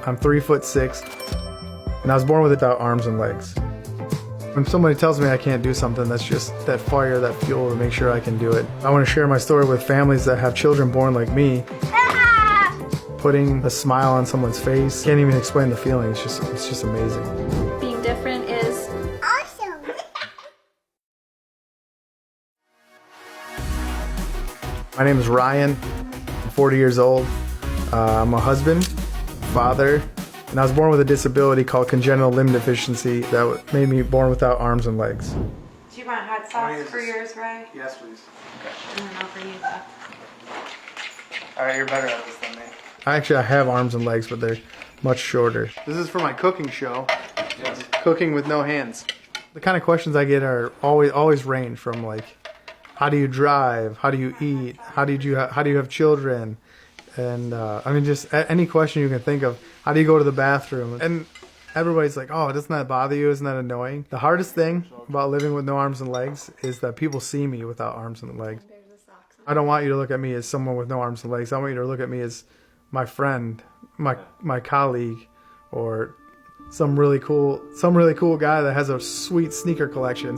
I'm 3'6", and I was born without arms and legs. When somebody tells me I can't do something, that's just that fire, that fuel to make sure I can do it. I want to share my story with families that have children born like me. Putting a smile on someone's face, can't even explain the feeling. It's just amazing. Being different is awesome. My name is Ryan. I'm 40 years old. I'm a husband, father, and I was born with a disability called congenital limb deficiency that made me born without arms and legs. Do you want hot sauce for yours, Ray? Yes, please. And then I'll bring you that. All right, you're better at this than me. I have arms and legs, but they're much shorter. This is for my cooking show. Yes. Cooking with no hands. The kind of questions I get are always range from like, how do you drive? How do you eat? How do you have children? And I mean, just any question you can think of. How do you go to the bathroom? And everybody's like, oh, doesn't that bother you? Isn't that annoying? The hardest thing about living with no arms and legs is that people see me without arms and legs. I don't want you to look at me as someone with no arms and legs. I want you to look at me as my friend, my colleague, or some really cool guy that has a sweet sneaker collection.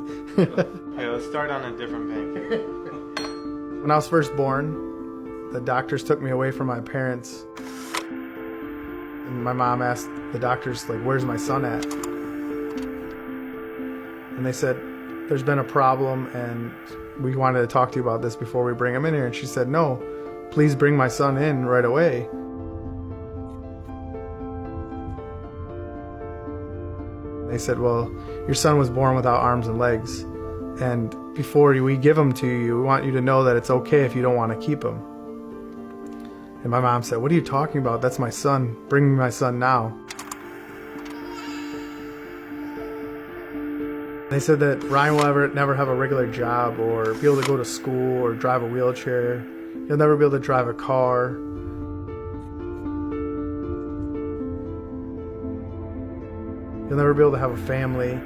Hey, let's start on a different pancake. When I was first born, the doctors took me away from my parents. And my mom asked the doctors, like, where's my son at? And they said, there's been a problem and we wanted to talk to you about this before we bring him in here. And she said, no, please bring my son in right away. They said, well, your son was born without arms and legs, and before we give him to you, we want you to know that it's okay if you don't want to keep him. And my mom said, what are you talking about? That's my son. Bring me my son now. They said that Ryan will never have a regular job or be able to go to school or drive a wheelchair. He'll never be able to drive a car. You'll never be able to have a family.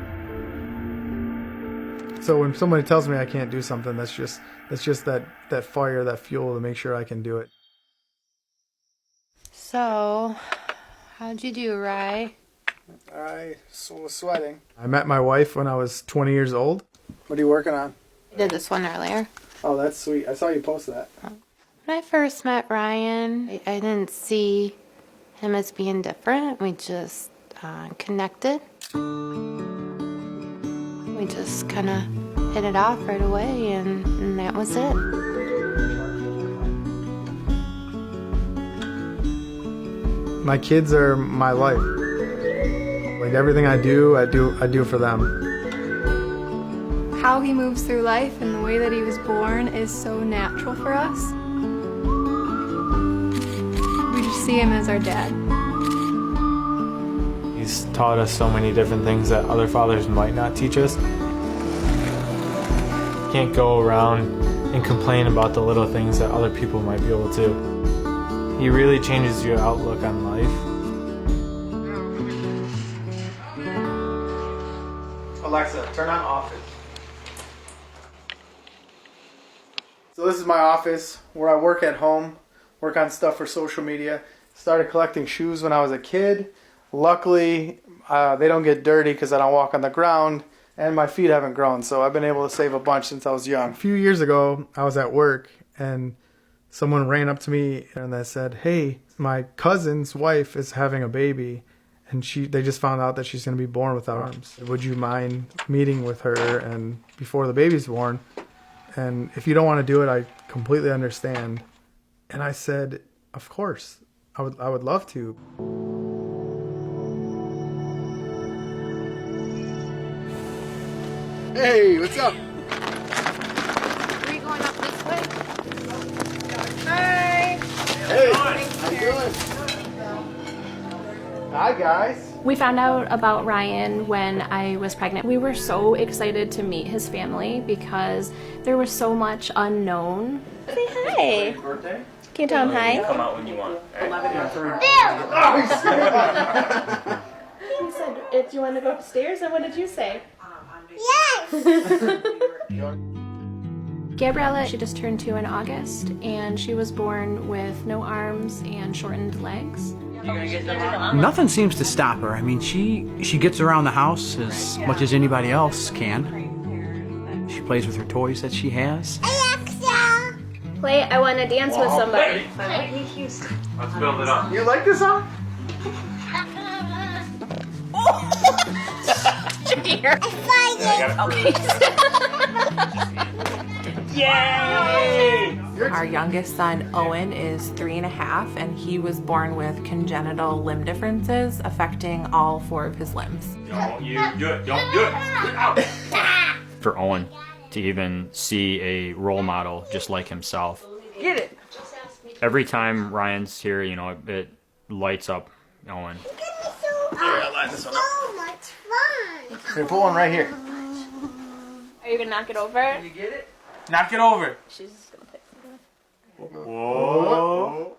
So when somebody tells me I can't do something, that's just that fire, that fuel to make sure I can do it. So, how'd you do, Ray? I was sweating. I met my wife when I was 20 years old. What are you working on? I did this one earlier. Oh, that's sweet. I saw you post that. When I first met Ryan, I didn't see him as being different. We just connected. We just kind of hit it off right away, and that was it. My kids are my life. Like everything I do for them. how he moves through life and the way that he was born is so natural for us. We just see him as our dad. He's taught us so many different things that other fathers might not teach us. You can't go around and complain about the little things that other people might be able to. He really changes your outlook on life. Alexa, turn on office. So this is my office where I work at home, work on stuff for social media. Started collecting shoes when I was a kid. Luckily, they don't get dirty because I don't walk on the ground, and my feet haven't grown, so I've been able to save a bunch since I was young. A few years ago, I was at work, and someone ran up to me and they said, "Hey, my cousin's wife is having a baby, and they just found out that she's going to be born without arms. Would you mind meeting with her and before the baby's born? And if you don't want to do it, I completely understand." And I said, "Of course, I would love to." Hey, what's up? Are you going up this way? Hey, how you doing? Hi, guys. We found out about Ryan when I was pregnant. We were so excited to meet his family because there was so much unknown. Say hi. Birthday? Can you tell him hi? Come out when you want. He said, "Do you want to go upstairs?" And what did you say? Yes! Gabriella, she just turned 2 in August, and she was born with no arms and shortened legs. Nothing seems to stop her. I mean, she gets around the house as much as anybody else can. She plays with her toys that she has. Alexa. Play I Want to Dance with Somebody. Let's build it up. You like this song? Our youngest son, Owen, is 3.5, and he was born with congenital limb differences affecting all 4 of his limbs. Don't you do it. Don't do it. Out. For Owen to even see a role model just like himself. Get it. Every time Ryan's here, you know, it lights up Owen. I'll line this one up. So much fun. Here, put one right here. Are you gonna knock it over? You get it? Knock it over. She's just gonna pick something. Whoa.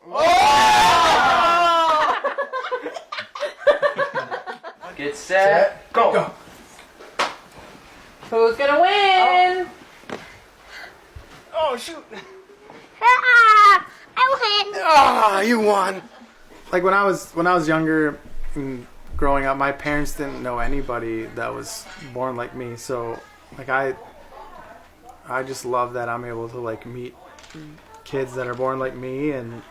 Get set. Go. Who's gonna win? Oh, shoot. I win. Ah, you won. Like when I was younger and growing up, my parents didn't know anybody that was born like me. So, like I just love that I'm able to like meet kids that are born like me and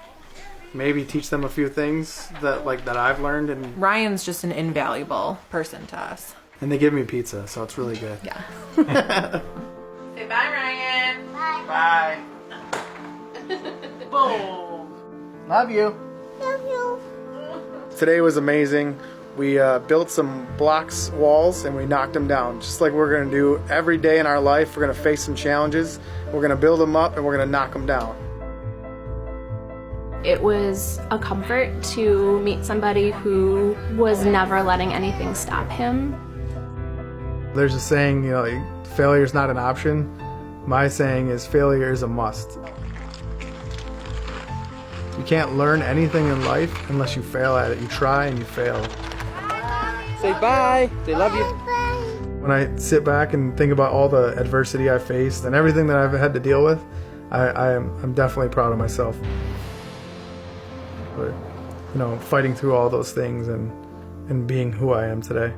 maybe teach them a few things that I've learned, and Ryan's just an invaluable person to us. they give me pizza, so it's really good. Yeah. Say bye, Ryan. Bye. Boom. Love you. Love you. Today was amazing. We built some blocks walls and we knocked them down, just like we're going to do every day in our life. We're going to face some challenges. We're going to build them up and we're going to knock them down. It was a comfort to meet somebody who was never letting anything stop him. There's a saying, you know, failure is not an option. My saying is failure is a must. You can't learn anything in life unless you fail at it. You try and you fail. Say bye. They love you. When I sit back and think about all the adversity I faced and everything that I've had to deal with, I'm definitely proud of myself. For, you know, fighting through all those things and being who I am today.